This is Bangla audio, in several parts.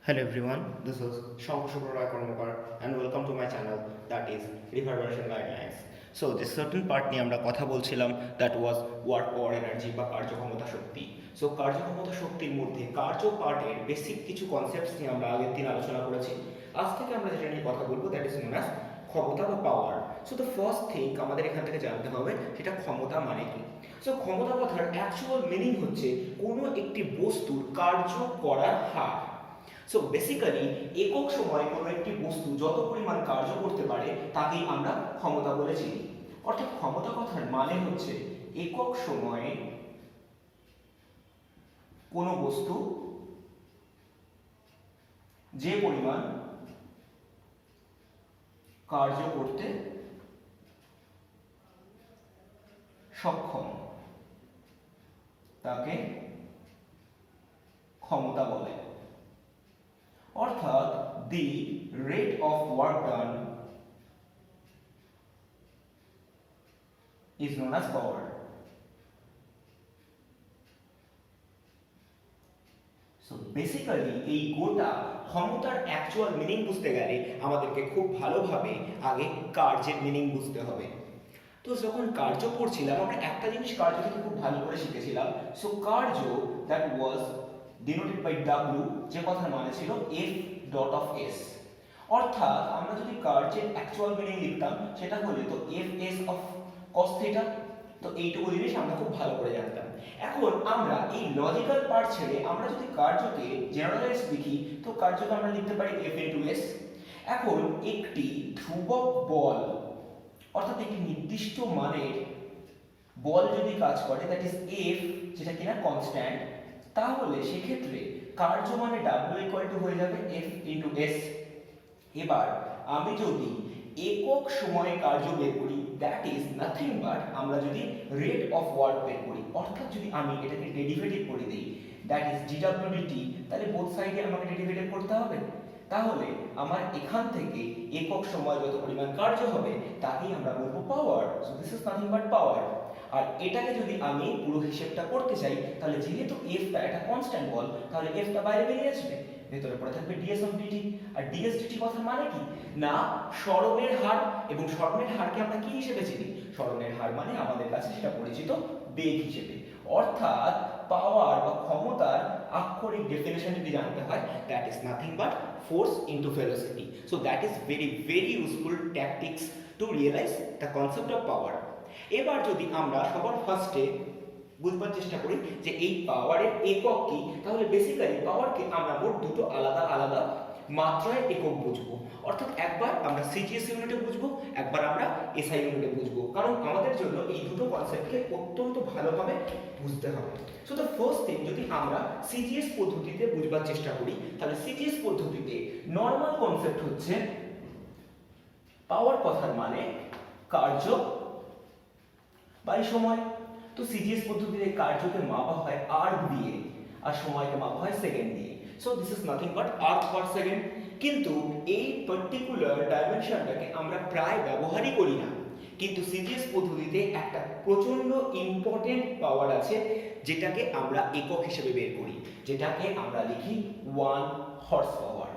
Hello everyone, this is Shankar Roy Karmakar and welcome to my channel that is Reverberation Guidelines. So this certain part নিয়ে আমরা কথা বলছিলাম that was work power energy বা কার্যক্ষমতা শক্তি। সো কার্যক্ষমতা শক্তির মধ্যে কার্য পার্টের বেসিক কিছু কনসেপ্টস নিয়ে আমরা আগের দিন আলোচনা করেছি। আজ থেকে আমরা যেটা নিয়ে কথা বলবো দ্যাট ইজ নোন অ্যাজ ক্ষমতা বা পাওয়ার। সো দ্য ফার্স্ট থিং আমাদের এখান থেকে জানতে হবে সেটা ক্ষমতা মানে কি। সো ক্ষমতা কথার অ্যাকচুয়াল মিনিং হচ্ছে কোনো একটি বস্তুর কার্য করার হার। সো বেসিক্যালি একক সময়ে কোনো একটি বস্তু যত পরিমাণ কার্য করতে পারে তাকেই আমরা ক্ষমতা বলে চিনি। অর্থাৎ ক্ষমতা কথার মানে হচ্ছে একক সময়ে কোনো বস্তু যে পরিমাণ কার্য করতে সক্ষম তাকে ক্ষমতা বলে। অর্থাৎ the rate of work done is known as power. So basically এই গোটা ক্ষমতার অ্যাকচুয়াল মিনিং বুঝতে গেলে আমাদেরকে খুব ভালোভাবে আগে কার্যের মিনিং বুঝতে হবে। তো যখন কার্য পড়ছিলাম আমরা একটা জিনিস কার্য থেকে খুব ভালো করে শিখেছিলাম। সো কার্য that was denoted by W, যে কথার মানে ছিল F ডট অফ S। অর্থাৎ আমরা যদি কার্যের অ্যাকচুয়াল মিনিং লিখতাম সেটা হলে তো F S of cos theta. তো এইটুকু জিনিস আমরা খুব ভালো করে জানতাম। এখন আমরা এই লজিক্যাল পার্ট ছেড়ে আমরা যদি কার্যকে জেনারেলাইজ লিখি তো কার্যকে আমরা লিখতে পারি F ইনটু S। এখন একটি ধ্রুবক বল অর্থাৎ একটি নির্দিষ্ট মানের বল যদি কাজ করে দ্যাট ইজ F, যেটা কিনা কনস্ট্যান্ট, তাহলে সেক্ষেত্রে কার্য মানে W ইকুয়াল টু হয়ে যাবে F ইনটু S। এবার আমি যদি একক সময়ে কার্য বের করি দ্যাট ইজ নাথিং বাট আমরা যদি রেট অফ ওয়ার্ক বের করি, অর্থাৎ যদি আমি এটাকে ডেরিভেটিভ করে দিই দ্যাট ইজ dw dt, তাহলে বোথ সাইডে আমাকে ডেরিভেটিভ করতে হবে। তাহলে আমার এখান থেকে একক সময় যত পরিমাণ কার্য হবে তাকেই আমরা বলবো power. So this is nothing but power. আর এটাকে যদি আমি পুরো হিসেবটা করতে চাই তাহলে যেহেতু f টা একটা কনস্ট্যান্ট বল তাহলে f টা বাইরে বেরিয়ে আসবে, ভেতরে পড়ে থাকবে ds অফ dt। আর ds dt কথার মানে কি না সরণের হার, এবং সরণের হারকে আমরা কি হিসেবে চিনি? সরণের হার মানে আমাদের কাছে সেটা পরিচিত বেগ হিসেবে। অর্থাৎ পাওয়ার বা ক্ষমতার আক্ষরিক ডেফিনেশন যদি জানতে হয় that is nothing but force into velocity. So that is very very useful tactics to realise the concept of power. এবার যদি আমরা সবার ফার্স্টে বুঝবার চেষ্টা করি যে এই পাওয়ারের একক কি, তাহলে বেসিক্যালি পাওয়ারকে আমরা মোট দুটো আলাদা আলাদা মাত্রায় একক বুঝবো। অর্থাৎ একবার আমরা সিজিএস ইউনিটে বুঝবো, একবার আমরা এসআই ইউনিটে বুঝবো, কারণ আমাদের জন্য এই দুটো কনসেপ্টকে অত্যন্ত ভালোভাবে বুঝতে হবে। সো দ্য ফার্স্ট থিং যদি আমরা সিজিএস পদ্ধতিতে বুঝবার চেষ্টা করি তাহলে সিজিএস পদ্ধতিতে নরমাল কনসেপ্ট হচ্ছে পাওয়ার কথার মানে কার্য বাই সময়। তো সিজিএস পদ্ধতিতে কার্যকে মাপা হয় আর্ক দিয়ে আর সময়কে মাপা হয় সেকেন্ড দিয়ে। So this is nothing but arc per second. কিন্তু এই পার্টিকুলার ডাইমেনশনটাকে আমরা প্রায় ব্যবহারই করি না, কিন্তু সিজিএস পদ্ধতিতে একটা প্রচন্ড ইম্পর্টেন্ট পাওয়ার আছে যেটাকে আমরা একক হিসেবে বের করি, যেটাকে আমরা লিখি 1 হর্স পাওয়ার।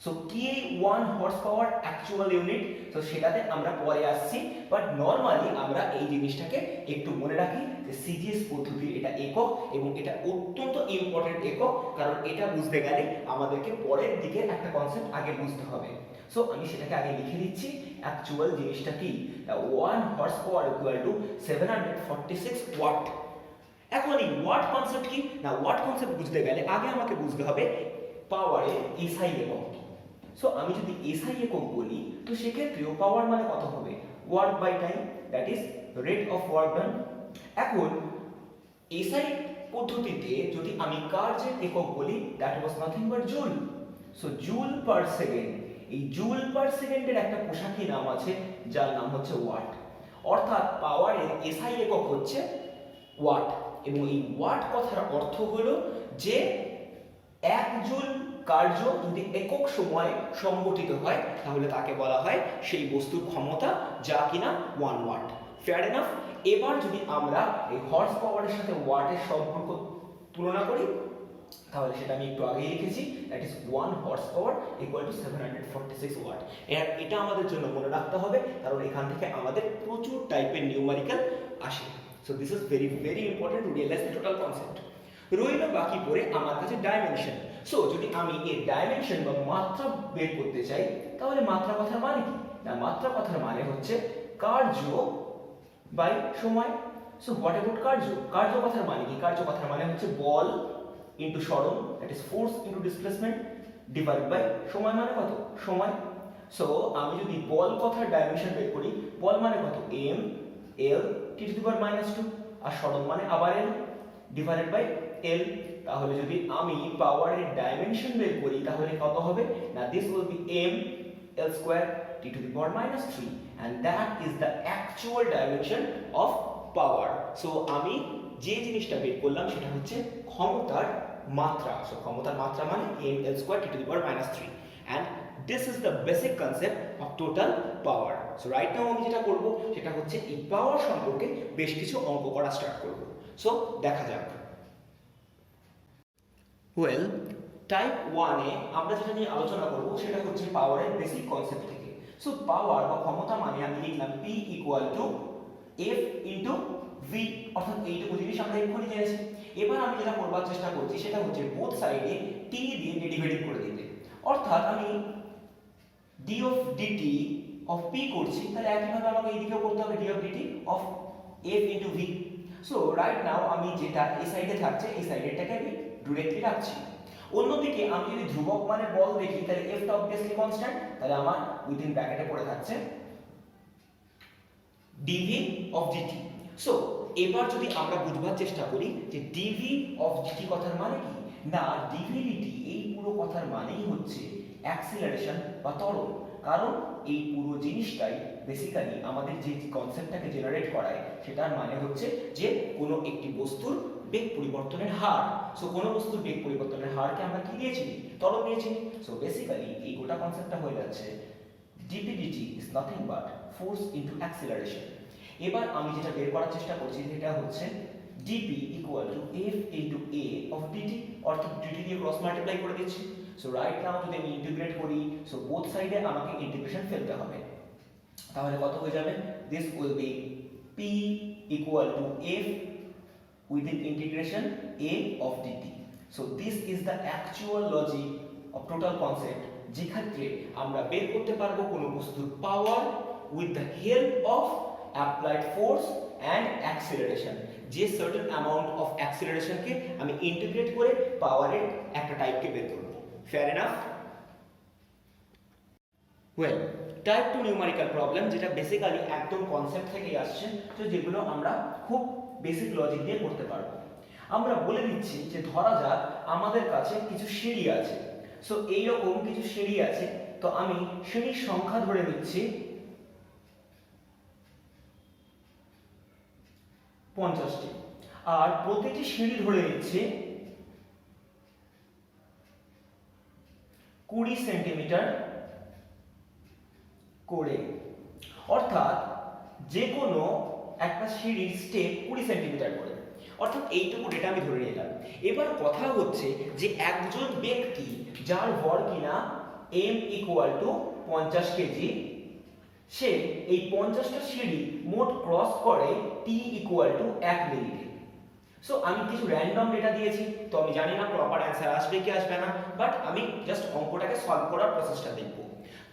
সো কি 1 হর্স পাওয়ার অ্যাকচুয়াল ইউনিট, তো সেটাতে আমরা পরে আসছি, বাট নরমালি আমরা এই জিনিসটাকে একটু মনে রাখি যে সিজিএস পদ্ধতির এটা একক এবং এটা অত্যন্ত ইম্পর্টেন্ট একক, কারণ এটা বুঝতে গেলে আমাদেরকে পরের দিকে একটা কনসেপ্ট আগে বুঝতে হবে। সো আমি সেটাকে আগে লিখে দিচ্ছি অ্যাকচুয়াল জিনিসটা কি, 1 horse power equal to 746 watt. এখন এই ওয়াট কনসেপ্ট কি না, ওয়াট কনসেপ্ট বুঝতে গেলে আগে আমাকে বুঝতে হবে পাওয়ারের এসআই একক। সো আমি যদি এসআই একক বলি তো সেক্ষেত্রেও পাওয়ার মানে কত হবে work by time, that is rate of work done. এখন এসআই পদ্ধতিতে যদি আমি কার্যের একক বলি that was nothing but joule. So joule per second, এই জুল পার সেকেন্ডের একটা পোশাকি নাম আছে যার নাম হচ্ছে ওয়াট। অর্থাৎ পাওয়ারের এসআই একক হচ্ছে ওয়াট, এবং এই ওয়াট কথার অর্থ হলো যে 1 জুল কার্য যদি একক সময়ে সংগঠিত হয় তাহলে তাকে বলা হয় সেই বস্তুর ক্ষমতা যা কিনা 1 ওয়াট। Fair enough. এবার যদি আমরা এই হর্স পাওয়ারের সাথে ওয়াটের সম্পর্ক তুলনা করি তাহলে সেটা আমি একটু আগেই লিখেছি, that is 1 horse power equal to 746 watt. এটা আমাদের জন্য মনে রাখতে হবে, কারণ এখান থেকে আমাদের প্রচুর টাইপের নিউমারিক্যাল আসে। So this is very very important to realise the total concept. রইল বাকি পড়ে আমার কাছে ডাইমেনশন। সো যদি আমি এই ডাইমেনশন বা মাত্রা বের করতে চাই, তাহলে মাত্রা কথার মানে কি? না, মাত্রা কথার মানে হচ্ছে কার্য বাই সময়। সো হোয়াট অ্যাবাউট কার্য? কার্য কথার মানে কি? কার্য কথার মানে হচ্ছে বল ইনটু সরণ, that is force into displacement, divide by সময় মানে কত? সময়। সো আমি যদি বল কথার ডাইমেনশন বের করি, বল মানে কত? m l t to the power -2, আর সরণ মানে আবার l ডিভাইডেড বাই l। তাহলে যদি আমি পাওয়ারের ডাইমেনশন বের করি, তাহলে কত হবে? না, this will B m l square t to the power -3, and that is the actual dimension of power. So আমি যে জিনিসটা বের করলাম সেটা হচ্ছে ক্ষমতার মাত্রা। সো ক্ষমতার মাত্রা মানে m l square t to the power -3, and this is the basic concept of total power. So right now আমি যেটা করব সেটা হচ্ছে এই পাওয়ার সম্পর্কে বেশ কিছু অঙ্ক করা স্টার্ট করব। সো দেখা যাক। ওয়েল, টাইপ 1 এ আমরা যেটা নিয়ে আলোচনা করব সেটা হচ্ছে পাওয়ারের বেসিক কনসেপ্ট থেকে। সো পাওয়ার বা ক্ষমতা মানে আমি লিখলাম P equal to F into V, অর্থাৎ এইটুকু জিনিস আমরা এক্ষুনি জেনেছি। এবার আমি যেটা করবার চেষ্টা করছি সেটা হচ্ছে বোথ সাইডে t দিয়ে ডেরিভেটিভ করে দিতে। অর্থাৎ আমি d of dt of p করছি, তাহলে একইভাবে আমাকে এইদিকেও করতে হবে d of dt of f into v। So right now আমি যেটা এই সাইডে থাকছে এই সাইডেরটাকে আমি ডিরেক্টলি রাখছি। অন্যদিকে আমি যদি ধ্রুবক মানে বল দেখি, তাহলে f টা অবভিয়াসলি কনস্ট্যান্ট, তাহলে আমার উইদিন ব্র্যাকেটে পড়ে থাকছে dv অফ dt। সো এবার যদি আমরা বুঝবার চেষ্টা করি যে dv অফ dt কথার মানে কি, না dv dt এই পুরো কথার মানেই হচ্ছে অ্যাক্সিলারেশন বা ত্বরণ। কারণ এই পুরো জিনিসটাই বেসিক্যালি আমাদের যে কনসেপ্টটাকে জেনারেট করায়, সেটার মানে হচ্ছে যে কোনো একটি বস্তুর বেগ পরিবর্তনের হার। সো কোনো বস্তুর বেগ পরিবর্তনের হারকে আমরা কি দিয়েছি? ত্বরণ দিয়েছি। সো বেসিক্যালি এই গোটা কনসেপ্টটা হয়ে যাচ্ছে dp dt is nothing but force into acceleration। এবার আমি যেটা বের করার চেষ্টা করছি সেটা হচ্ছে dp equal to f into a of dt, অর্থাৎ dt দিয়ে ক্রস মাল্টিপ্লাই করে দিচ্ছি। সো রাইট নাও যদি আমি ইন্টিগ্রেট করি, সো বোথ সাইডে আমাকে ইন্টিগ্রেশন ফেলতে হবে। তাহলে কত হয়ে যাবে? This will B p equal to f within integration a of dt. So this is the actual logic of total concept, যে ক্ষেত্রে আমরা বের করতে পারবো কোনো বস্তুর পাওয়ার with the help of applied force and acceleration। যে certain amount of acceleration কে আমি ইন্টিগ্রেট করে পাওয়ারের একটা টাইপকে বের করব। Fair enough? Well, type 2 numerical problem, যেটা বেসিক্যালি একদম কনসেপ্ট থেকেই আসছে, তো যেগুলো আমরা খুব বেসিক লজিক দিয়ে করতে পারবো। আমরা বলে দিচ্ছি যে ধরা যাক আমাদের কাছে কিছু সিঁড়ি আছে। সো এইরকম কিছু সিঁড়ি আছে, তো আমি সিঁড়ির সংখ্যা ধরে নিচ্ছি 50টি, আর প্রতিটি সিঁড়ি ধরে নিচ্ছি 20 সেন্টিমিটার করে। অর্থাৎ যে কোনো একটা সিঁড়ির স্টেপ 20 সেন্টিমিটার করে, অর্থাৎ এইটুকু ডেটা আমি ধরে নিলাম। এবার কথা হচ্ছে যে একজন ব্যক্তি যার ভর কিনা m ইকুয়াল টু 50 কেজি, সে এই 50টা সিঁড়ি মোট ক্রস করে t ইকুয়াল টু 1 মিনিটে। সো আমি কিছু র্যান্ডম ডেটা দিয়েছি, তো আমি জানি না প্রপার অ্যান্সার আসবে কি আসবে না, বাট আমি জাস্ট অঙ্কটাকে সলভ করার প্রসেসটা দেখব।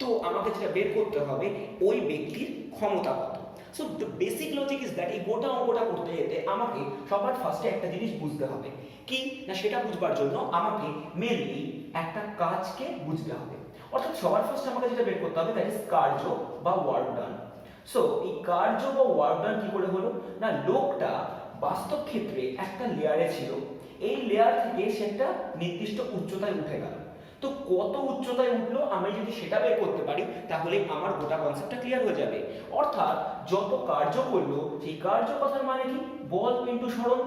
তো আমাকে যেটা বের করতে হবে ওই ব্যক্তির ক্ষমতা কত। So the basic logic is that এই গোটা অঙ্কটা করতে যেতে আমাকে সবার ফার্স্টে একটা জিনিস বুঝতে হবে কি না, সেটা বুঝবার জন্য আমাকে মেনলি একটা কাজকে বুঝতে হবে। অর্থাৎ সবার ফার্স্টে আমাকে যেটা বের করতে হবে দ্যাট ইজ কার্য বা ওয়ার্ক ডান। সো এই কার্য বা ওয়ার্ক ডান কি করে হলো, না লোকটা বাস্তব ক্ষেত্রে একটা লেয়ারে ছিল, এই লেয়ার থেকে সে একটা নির্দিষ্ট উচ্চতায় উঠে গেল। তো কত উচ্চতায় উঠলো আমি যদি সেটা বের করতে পারি, তাহলে আমার গোটা কনসেপ্টটা ক্লিয়ার হয়ে যাবে। অর্থাৎ যত কার্য করলো, সেই কার্য কথার মানে কি? বল ইনটু সরণ।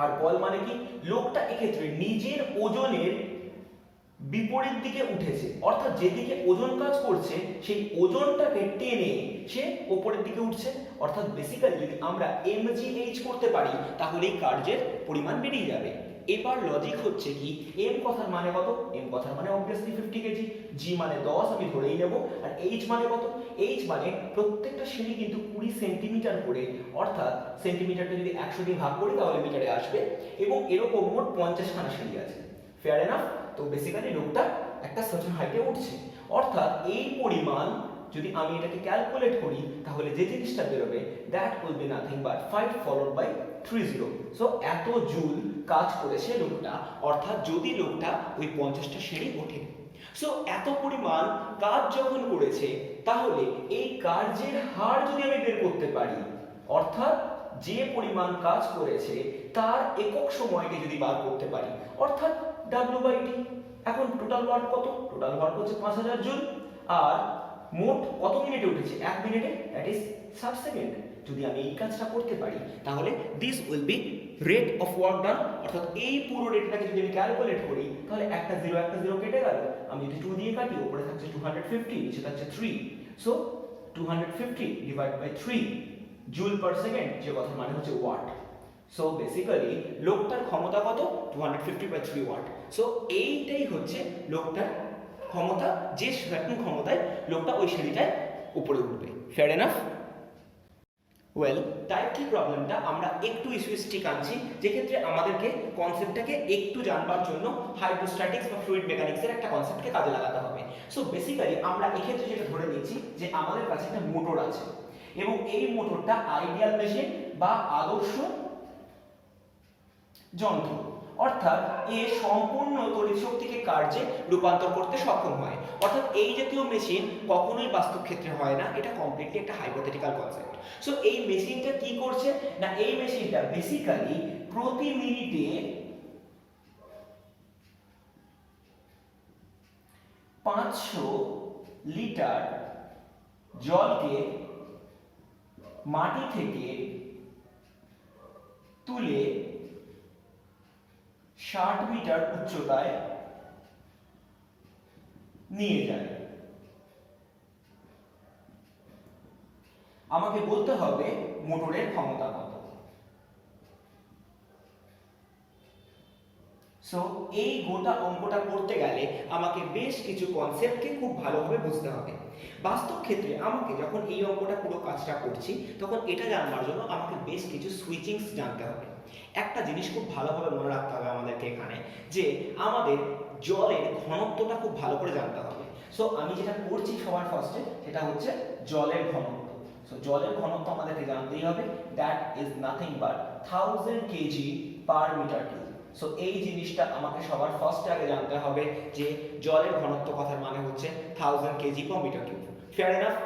আর বল মানে কি? লোকটা এক্ষেত্রে নিজের ওজনের বিপরীত দিকে উঠেছে, অর্থাৎ যেদিকে ওজন কাজ করছে সেই ওজনটাকে টেনে সে উপরের দিকে উঠছে। অর্থাৎ বেসিক্যালি যদি আমরা mgh করতে পারি, তাহলে এই কার্যের পরিমাণ বেরিয়ে যাবে। এবার লজিক হচ্ছে কি, এম কথার মানে কত, এম কথার মানে অবভিয়াসলি 50 কেজি, জি মানে 10 আমি ধরেই নেব, আর এইচ মানে কত, এইচ মানে প্রত্যেকটা সিঁড়ি কিন্তু 20 সেন্টিমিটার করে, অর্থাৎ সেন্টিমিটারকে যদি 100 দিয়ে ভাগ করি তাহলে মিটারে আসবে, এবং এরকম মোট 50 খানা সিঁড়ি আছে। Fair enough? তো বেসিক্যালি লোকটা একটা সার্টেন হাইটে উঠছে, অর্থাৎ এই পরিমাণ যদি আমি এটাকে ক্যালকুলেট করি তাহলে যে জিনিসটা বেরোবে that will be nothing but 5 followed by 30। So এত জুল কাজ করেছে লোকটা, অর্থাৎ যদি লোকটা ওই 50টা সিঁড়ি ওঠে। সো এত পরিমাণ কাজ যখন করেছে তাহলে এই কার্যের হার যদি আমি বের করতে পারি, অর্থাৎ যে পরিমাণ কাজ করেছে তার একক সময়কে যদি বার করতে পারি, অর্থাৎ W/T। এখন টোটাল ওয়ার্ক কত, টোটাল ওয়ার্ক হচ্ছে 5000 জুল, আর মোট কত মিনিটে উঠেছে, 1 মিনিটে, দ্যাট ইজ 60 সেকেন্ড। যদি আমি এই কাজটা করতে পারি তাহলে this will B rate of work ডান, অর্থাৎ এই পুরো রেটটাকে যদি আমি ক্যালকুলেট করি তাহলে একটা জিরো কেটে গেল, আমি যদি 2 দিয়ে কাটি উপরে থাকছে 250, নিচে থাকছে 3, so 250 divide by 3 joule per second, যে কথার মানে হচ্ছে ওয়াট। সো বেসিক্যালি লোকটার ক্ষমতা কত, 250 বাই 3 ওয়াট। সো এইটাই হচ্ছে লোকটার ক্ষমতা, যে সার্টেন ক্ষমতায় লোকটা ওই সিঁড়িটায় উপরে উঠবে। Fair enough? ওয়েল, টাইপ 3 প্রবলেমটা আমরা একটু ইস্যুইস্টিক আনছি, যেক্ষেত্রে আমাদেরকে কনসেপ্টটাকে একটু জানবার জন্য হাইড্রোস্ট্যাটিক্স বা ফ্লুইড মেকানিক্সের একটা কনসেপ্টকে কাজে লাগাতে হবে। সো বেসিক্যালি আমরা এক্ষেত্রে যেটা ধরে নিচ্ছি যে আমাদের কাছে একটা মোটর আছে, এবং এই মোটরটা আইডিয়াল মেশিন বা আদর্শ যন্ত্র, অর্থাৎ এ সম্পূর্ণ তড়িৎ শক্তিকে কার্যে রূপান্তর করতে সক্ষম হয়। অর্থাৎ এই জাতীয় মেশিন কখনোই বাস্তব ক্ষেত্রে হয় না, এটা কমপ্লিটলি একটা হাইপোথেটিক্যাল কনসেপ্ট। সো এই মেশিনটা কি করছে না, এই মেশিনটা বেসিক্যালি প্রতি মিনিটে 500 লিটার জলকে মাটি থেকে তুলে 60 মিটার উচ্চতায় নিয়ে যায়। আমাকে বলতে হবে মোটরের ক্ষমতা কত। সো এই গোটা অঙ্কটা করতে গেলে আমাকে বেশ কিছু কনসেপ্টকে খুব ভালোভাবে বুঝতে হবে। বাস্তব ক্ষেত্রে আমাকে যখন এই অঙ্কটা পুরো কাজটা করছি তখন এটা জানবার জন্য আমাকে বেশ কিছু সুইচিংস জানতে হবে। একটা জিনিস খুব ভালোভাবে মনে রাখতে হবে আমাদেরকে এখানে, যে আমাদের জলের ঘনত্বটা খুব ভালো করে জানতে হবে। সো আমি যেটা করছি সবার ফার্স্টে সেটা হচ্ছে জলের ঘনত্ব। সো জলের ঘনত্ব আমাদেরকে জানতেই হবে, that is nothing but 1000 KG per metre cube. So এই জিনিসটা আমাকে সবার ফার্স্টে আগে জানতে হবে যে জলের ঘনত্ব কথার মানে হচ্ছে 1000 KG per metre cube. Fair enough?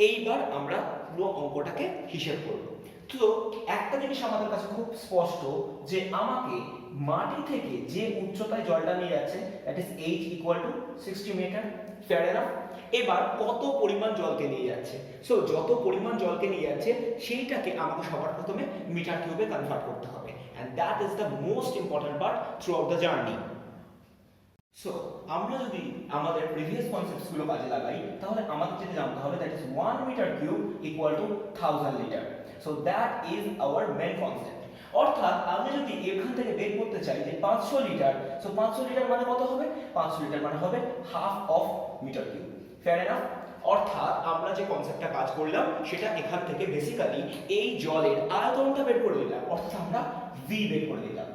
এইবার আমরা পুরো অঙ্কটাকে হিসেব করব। তো একটা জিনিস আমাদের কাছে খুব স্পষ্ট, যে আমাকে মাটি থেকে যে উচ্চতায় জলটা নিয়ে যাচ্ছে that is h equal to 60 metre. Fair enough? এবার কত পরিমাণ জলকে নিয়ে যাচ্ছে, সো যত পরিমাণ জলকে নিয়ে যাচ্ছে সেইটাকে আমাকে সবার প্রথমে মিটার কিউবে কনভার্ট করতে হবে, and that is the most important part throughout the journey. So আমরা যদি আমাদের প্রিভিয়াস কনসেপ্টস গুলো কাজে লাগাই তাহলে আমাদের যেটা জানতে হবে that is 1 metre cube equal to 1000 litre. So that is our main concept. অর্থাৎ আমি যদি এখান থেকে বের করতে চাই যে 500 লিটার, সো 500 লিটার মানে কত হবে, 500 লিটার মানে হবে half of metre cube. Fair enough? অর্থাৎ আমরা যে কনসেপ্টটা কাজ করলাম সেটা এখান থেকে বেসিক্যালি এই জলের আয়তনটা বের করে দিলাম, অর্থাৎ আমরা v বের করে দিলাম।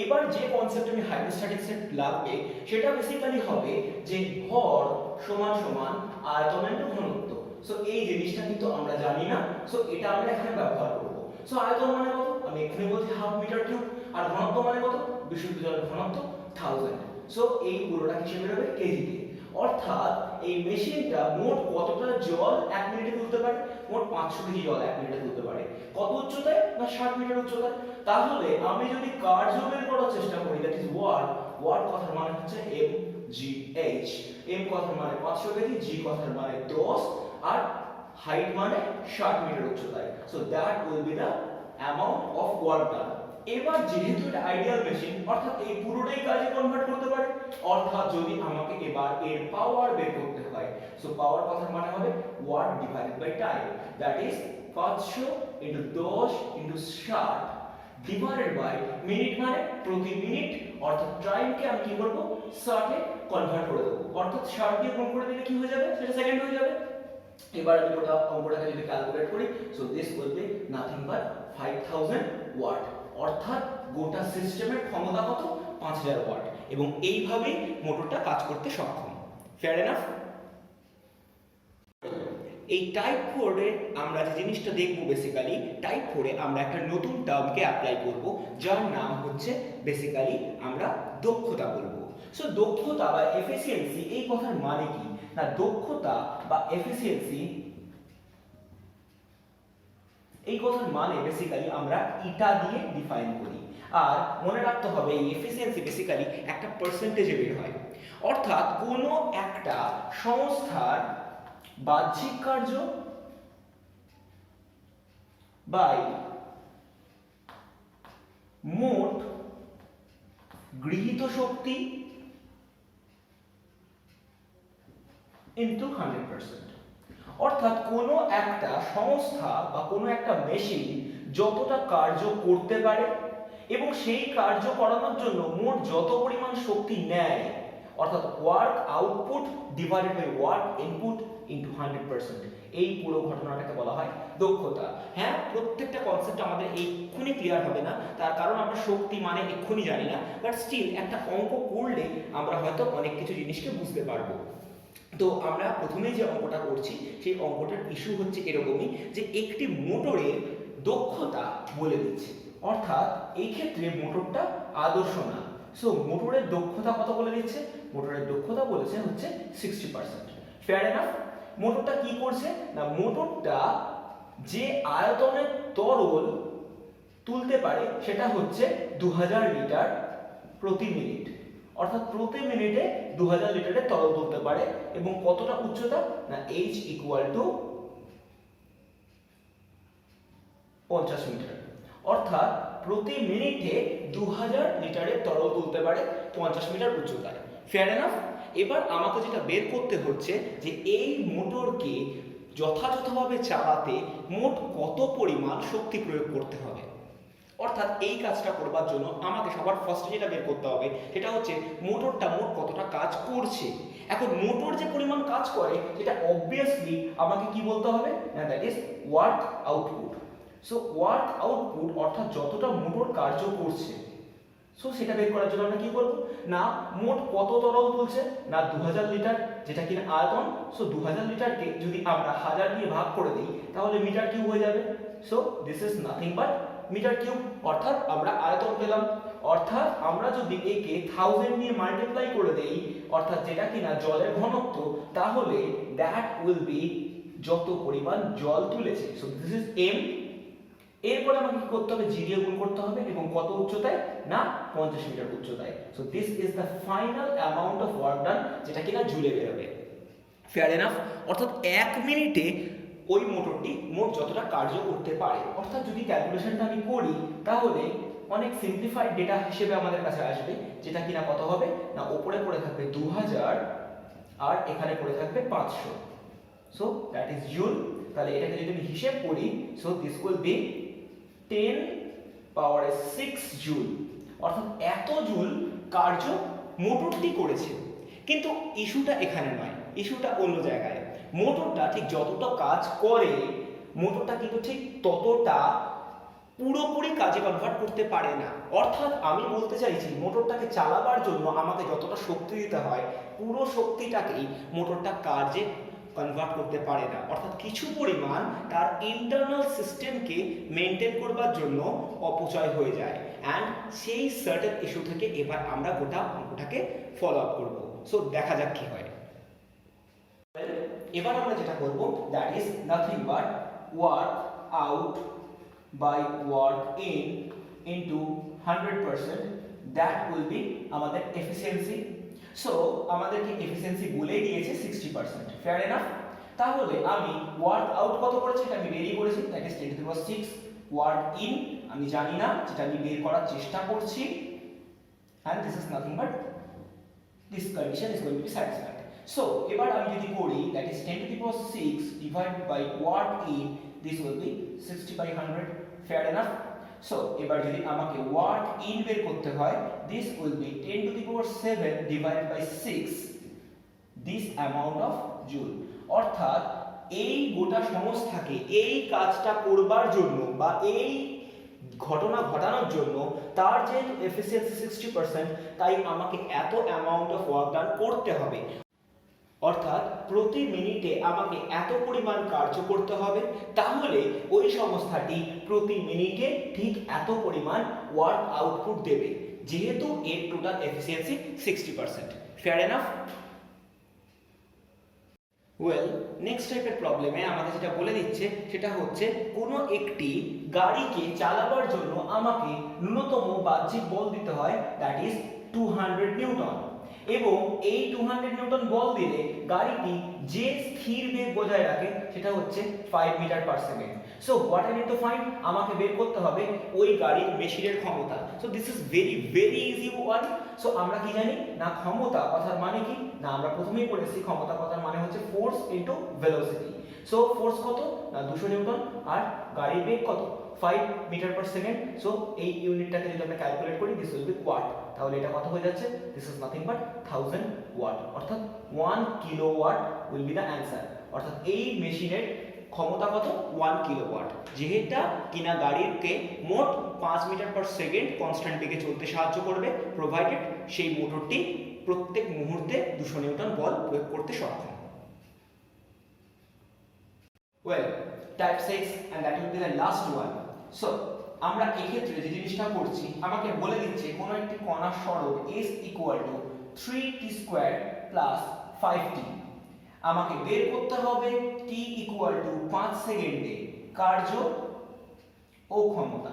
এবার যে কনসেপ্ট আমি হাইড্রোস্ট্যাটিক্সে লাগবে সেটা বেসিক্যালি হবে যে ভর সমান সমান আয়তনের ঘনত্ব। সো এই জিনিসটা কিন্তু আমরা জানি না, সো এটা আমরা এখানে ব্যবহার করব। সো আয়তন মানে কত, আমি এখানে বলছি হাফ মিটার কিউব, আর ঘনত্ব মানে কত, বিশুদ্ধ জলের ঘনত্ব 1000। সো এই পুরোটা হিসেবে হবে কেজিতে। অর্থাৎ এই মেশিনটা মোট কতটা জল 1 মিনিটে তুলতে পারে, মোট 500 কেজি জল 1 মিনিটে তুলতে পারে। কত উচ্চতায়, না 60 মিটার উচ্চতায়। তাহলে আমি যদি কার্য বের করার চেষ্টা করি দ্যাট ইজ ওয়াট, ওয়াট কথার মানে হচ্ছে mgh, m কথার মানে 500 কেজি, g কথার মানে 10, আর হাইট মানে 60 মিটার উচ্চতায়। So that will be the amount of work ডান। এবার যেহেতু এটা আইডিয়াল মেশিন, অর্থাৎ এই পুরোটাই কাজে কনভার্ট করতে পারে, অর্থাৎ যদি আমাকে এবার এর পাওয়ার বের করতে হয়, সো পাওয়ার কথার মানে হবে watt divided by time, that is 500 * 10 * 60 divided by minute মানে প্রতি মিনিট, অর্থাৎ টাইমকে আমি কি করব 60 এ কনভার্ট করে দেব, অর্থাৎ 60 দিয়ে গুণ করে দিলে কি হয়ে যাবে, সেটা সেকেন্ড হয়ে যাবে। এবার আমি ওটা অঙ্কটাকে যদি ক্যালকুলেট করি, so this will be nothing but 5000 watt, অর্থাৎ গোটা সিস্টেমের ক্ষমতা কত, 5000 ওয়াট, এবং এইভাবেই মোটরটা কাজ করতে সক্ষম। Fair enough? এই টাইপ 4 এ আমরা যে জিনিসটা দেখব, বেসিক্যালি টাইপ 4 এ আমরা একটা নতুন টার্মকে অ্যাপ্লাই করব, যার নাম হচ্ছে বেসিক্যালি আমরা দক্ষতা বলবো। সো দক্ষতা বা এফিসিয়েন্সি, এই কথার মানে কি না, দক্ষতা বা এফিসিয়েন্সি এই কথার মানে বেসিক্যালি আমরা ইটা দিয়ে ডিফাইন করি। আর মনে রাখতে হবে এই এফিসিয়েন্সি বেসিক্যালি একটা পার্সেন্টেজে বের হয়, অর্থাৎ কোনো একটা সংস্থার বাহ্যিক কার্য বাই মোট গৃহীত শক্তি ইনটু 100%, অর্থাৎ কোনো একটা সংস্থা বা কোনো একটা মেশিন যতটা কার্য করতে পারে এবং সেই কার্য করানোর জন্য মোট যত পরিমাণ শক্তি নেয়, অর্থাৎ work output divided by work input into 100%, এই পুরো ঘটনাটাকে বলা হয় দক্ষতা। হ্যাঁ, প্রত্যেকটা কনসেপ্ট আমাদের এক্ষুনি ক্লিয়ার হবে না, তার কারণ আমরা শক্তি মানে এক্ষুনি জানি না, বাট স্টিল একটা অঙ্ক করলে আমরা হয়তো অনেক কিছু জিনিসকে বুঝতে পারবো। তো আমরা প্রথমেই যে অঙ্কটা করছি, সেই অঙ্কটার ইস্যু হচ্ছে এরকমই যে একটি মোটরের দক্ষতা বলে দিচ্ছে, অর্থাৎ এই ক্ষেত্রে মোটরটা আদর্শ না। সো মোটরের দক্ষতা কত বলে দিচ্ছে, মোটরের দক্ষতা বলেছে হচ্ছে 60%। Fair enough? মোটরটা কি করছে না, মোটরটা যে আয়তনের তরল তুলতে পারে সেটা হচ্ছে 2000 লিটার প্রতি মিনিট, অর্থাৎ প্রতি মিনিটে 2000 লিটারের তরল তুলতে পারে, এবং কতটা উচ্চতা না h ইকুয়াল টু 50 মিটার, অর্থাৎ প্রতি মিনিটে 2000 লিটারের তরল তুলতে পারে 50 মিটার উচ্চতায়। Fair enough? এবার আমাকে যেটা বের করতে হচ্ছে যে এই মোটরকে যথাযথভাবে চালাতে মোট কত পরিমাণ শক্তি প্রয়োগ করতে হবে, অর্থাৎ এই কাজটা করবার জন্য আমাকে সবার ফার্স্টে যেটা বের করতে হবে সেটা হচ্ছে মোটরটা মোট কতটা কাজ করছে। এখন মোটর যে পরিমাণ কাজ করে সেটা অবভিয়াসলি আমাকে কি বলতে হবে না, that is work output. So work output অর্থাৎ যতটা মোটর কার্য করছে, সো সেটা বের করার জন্য আমরা কি করব না, মোট কত তরল তুলছে না 2000 লিটার, যেটা কিনা আয়তন। সো 2000 লিটারকে যদি আমরা 1000 দিয়ে ভাগ করে দিই তাহলে মিটার কিউব হয়ে যাবে। So this is nothing but metre cube, অর্থাৎ আমরা আয়তন পেলাম। অর্থাৎ আমরা যদি একে 1000 দিয়ে মাল্টিপ্লাই করে দেই, অর্থাৎ যেটা কিনা জলের ঘনত্ব, তাহলে দ্যাট উইল বি যত পরিমাণ জল তুলেছে। So this is M. এরপর আমাকে কি করতে হবে, জি দিয়ে গুণ করতে হবে, এবং কত উচ্চতায় না 50 মিটার উচ্চতায়। So this is the final amount of work ডান, যেটা কিনা জুলে বেরোবে। Fair enough? অর্থাৎ 1 মিনিটে ওই মোটরটি মোট যতটা কার্য করতে পারে, অর্থাৎ যদি ক্যালকুলেশনটা আমি করি তাহলে অনেক সিম্পলিফাইড ডেটা হিসেবে আমাদের কাছে আসবে, যেটা কিনা কত হবে না, উপরে পড়ে থাকবে 2000 আর এখানে পড়ে থাকবে 500। So that is joule. তাহলে এটাকে যদি আমি হিসেব করি, so this will be 10 power 6 joule, অর্থাৎ এত জুল কার্য মোটরটি করেছে। কিন্তু ইস্যুটা এখানে নয়, ইস্যুটা অন্য জায়গায়। মোটরটা ঠিক যতটা কাজ করে, মোটরটা কিন্তু ঠিক ততটা পুরোপুরি কাজে কনভার্ট করতে পারে না। অর্থাৎ আমি বলতে চাইছি মোটরটাকে চালাবার জন্য আমাকে যতটা শক্তি দিতে হয়, পুরো শক্তিটাকেই মোটরটা কাজে কনভার্ট করতে পারে না, অর্থাৎ কিছু পরিমাণ তার ইন্টারনাল সিস্টেমকে মেনটেন করবার জন্য অপচয় হয়ে যায়। অ্যান্ড সেই সার্টেন ইস্যু থেকে এবার আমরা গোটা অঙ্কটাকে ফলো আপ করবো। সো দেখা যাক কি হয়। এবার আমরা যেটা করব, that is nothing but work out by work in into 100%, that will be আমাদের এফিসিয়েন্সি। সো আমাদেরকে এফিসিয়েন্সি বলে দিয়েছে 60%। Fair enough? তাহলে আমি ওয়ার্ক আউট কত করেছি এটা আমি বেরিয়ে করেছি, দ্যাট ইজ 10⁻6। ওয়ার্ক ইন আমি জানি না, যেটা আমি বের করার চেষ্টা করছি, and this is nothing but this condition is going to be satisfied. So এবার আমি যদি করি, that is 10⁻6 divided by work in, this will be 60/100. fair enough? So এবার যদি আমাকে ওয়াট ইন বের করতে হয়, this will be 10 to the power 7 divided by 6 this amount of joule. অর্থাৎ এই গোটা সংস্থাকে এই কাজটা করবার জন্য বা এই ঘটনা ঘটানোর জন্য তার যেহেতু এফিসিয়েন্সি 60%, তাই আমাকে এত অ্যামাউন্ট অফ ওয়ার্ক ডান করতে হবে। অর্থাৎ প্রতি মিনিটে আমাকে এত পরিমাণ কার্য করতে হবে, তাহলে ওই সংস্থাটি প্রতি মিনিটে ঠিক এত পরিমাণ ওয়ার্ক আউটপুট দেবে, যেহেতু এর total efficiency 60%। Fair enough? Well, next টাইপের প্রবলেমে আমাকে যেটা বলে দিচ্ছে সেটা হচ্ছে কোনো একটি গাড়িকে চালাবার জন্য আমাকে ন্যূনতম বাহ্যিক বল দিতে হয়, দ্যাট ইজ 200 নিউটন, এবং এই 200 নিউটন বল দিলে গাড়িটি যে স্থির বেগ বজায় রাখে সেটা হচ্ছে 5 মিটার পার সেকেন্ড। So what I need to find, আমাকে বের করতে হবে ওই গাড়ির মেশিনের ক্ষমতা। So this is very very easy one. So আমরা কি জানি না, ক্ষমতা কথার মানে কি না, আমরা প্রথমেই পড়েছি ক্ষমতা কথার মানে হচ্ছে force into velocity. So force কত না 200 নিউটন, আর গাড়ির বেগ কত 5 মিটার পার সেকেন্ড। সো এই ইউনিটটাকে যদি আমরা ক্যালকুলেট করি, দিস উইল বি ওয়াট। তাহলে এটা কত হয়ে যাচ্ছে, this is nothing but 1000 watt, অর্থাৎ 1 kilowatt will be the answer. অর্থাৎ এই মেশিনের ক্ষমতা কত 1 কিলোওয়াট, যেটা কিনা গাড়িকে মোট 5 মিটার পার সেকেন্ড কনস্ট্যান্ট বেগে চলতে সাহায্য করবে, প্রোভাইডেড সেই মোটরটি প্রত্যেক মুহূর্তে 200 নিউটন বল প্রয়োগ করতে সক্ষম। Well, type 6 and that will be the last one. So আমরা এই ক্ষেত্রে যে জিনিসটা করছি, আমাকে বলে দিচ্ছে কোনো একটি কণার সরণ s equal to 3t² plus 5t। আমাকে বের করতে হবে t equal to 5 সেকেন্ডে কার্য ও ক্ষমতা,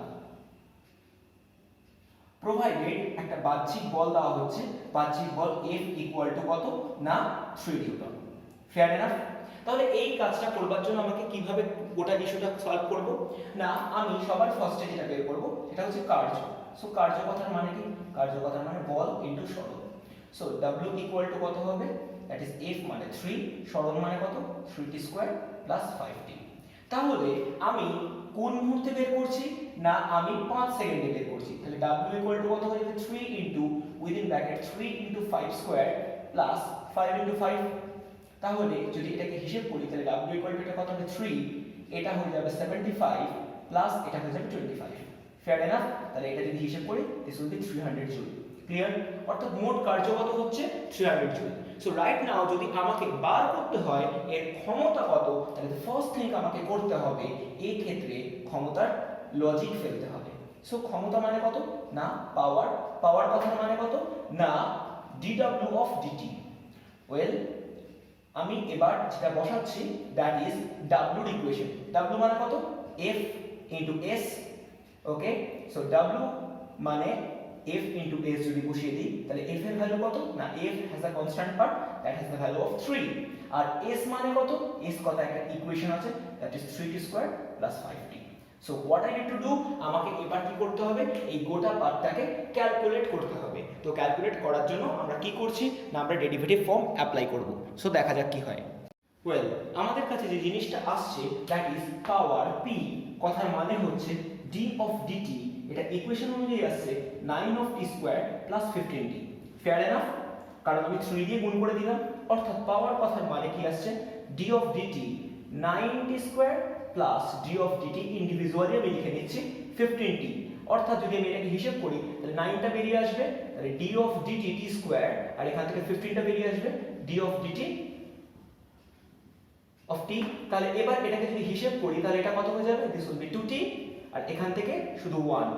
প্রোভাইডেড একটা বাহ্যিক বল দেওয়া হচ্ছে, বাহ্যিক বল F equal to কত না 3 নিউটন। Fair enough? তাহলে এই কাজটা করবার জন্য আমাকে কিভাবে গোটা বিষয়টা সলভ করব না, আমি সবার ফার্স্টে যেটা বের করব সেটা হচ্ছে কার্য। সো কার্য কথার মানে কি, কার্য কথার মানে বল ইনটু সরণ। সো W ইকুয়াল টু কত হবে, দ্যাট ইজ F মানে 3, সরণ মানে কত 3t² প্লাস 5t। তাহলে আমি কোন মুহূর্তে বের করছি না, আমি 5 সেকেন্ডে বের করছি। তাহলে W ইকুয়াল টু কত হয়ে যাবে 3 into within bracket 3 into 5² plus 5 into 5। তাহলে যদি এটাকে হিসাব করি, তাহলে W ইকুয়াল টু এটা কত হবে 3, এটা হয়ে যাবে 75 প্লাস এটা হয়ে যাবে 25। Fair enough? তাহলে এটা যদি হিসাব করি, this will B 300 joule. Clear? অর্থাৎ মোট কার্য কত হচ্ছে 300 জুল। সো রাইট নাও যদি আমাকে বার করতে হয় এর ক্ষমতা কত, তাহলে ফার্স্ট থিং আমাকে করতে হবে এই ক্ষেত্রে ক্ষমতার লজিক ফেলতে হবে। সো ক্ষমতা মানে কত না পাওয়ার, পাওয়ার কথার মানে কত না dW অফ dt। ওয়েল, আমি এবার যেটা বসাচ্ছি that is W equation. W মানে কত F ইনটু S। ওকে, সো W মানে F ইনটু S যদি বসিয়ে দিই, তাহলে F এর ভ্যালু কত না, F has a constant part that has the value of 3, আর S মানে কত, S কথা একটা ইকুয়েশন আছে that is 3t² plus 5t। So what I need to do, আমাকে এবার কি করতে হবে, এই গোটা পার্টটাকে ক্যালকুলেট করতে হবে। তো ক্যালকুলেট করার জন্য আমরা কি করছি না, আমরা ডেরিভেটিভ ফর্ম অ্যাপ্লাই করব। সো দেখা যাক কি হয়। ওয়েল, আমাদের কাছে যে জিনিসটা আসছে দ্যাট ইজ পাওয়ার p, কথার মানে হচ্ছে d অফ dt, এটা ইকুয়েশন অনুযায়ী আসছে 9 of t² plus 15t। Fair enough? কারণ আমি 3 দিয়ে গুণ করে দিলাম, অর্থাৎ পাওয়ার কথার মানে কি আসছে d of dt 9t² plus d of dt individually আমি লিখে নিচ্ছি 15t। অর্থাৎ যদি আমি এটাকে হিসাব করি, তাহলে 9টা বেরিয়ে আসবে, তাহলে d অফ dt t², আর এখান থেকে 15টা বেরিয়ে আসবে d of dt of t। তাহলে এবার এটাকে যদি হিসাব করি, তাহলে এটা কত হয়ে যাবে, দিস উইল বি 2t, আর এখান থেকে শুধু 1।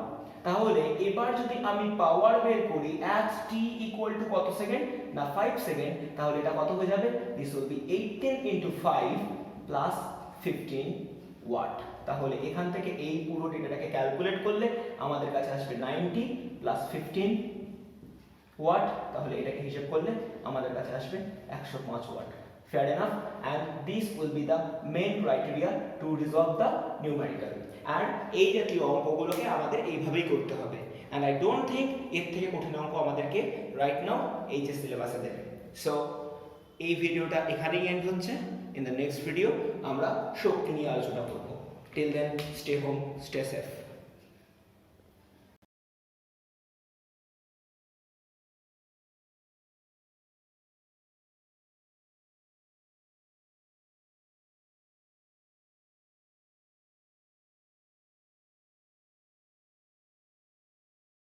তাহলে এবার যদি আমি পাওয়ার বের করি at t ইকুয়াল টু কত সেকেন্ড না 5 সেকেন্ড, তাহলে এটা কত হয়ে যাবে, this will be 18 into 5 plus 15 watt. তাহলে এখান থেকে এই পুরো ডেটাটাকে ক্যালকুলেট করলে আমাদের কাছে আসবে 90 প্লাস 15 ওয়াট। তাহলে এটাকে হিসাব করলে আমাদের কাছে আসবে 105 watt. Fair enough? And this will be the main criteria to resolve the numerical. And এই জাতীয় অঙ্কগুলোকে আমাদের এইভাবেই করতে হবে। And I don't think এর থেকে কঠিন অঙ্ক আমাদেরকে right now এই যে সিলেবাসে দেবে। So এই ভিডিওটা এখানেই এন্ড হচ্ছে। In the next video আমরা শক্তি নিয়ে আলোচনা করব। Till then, stay home, stay safe.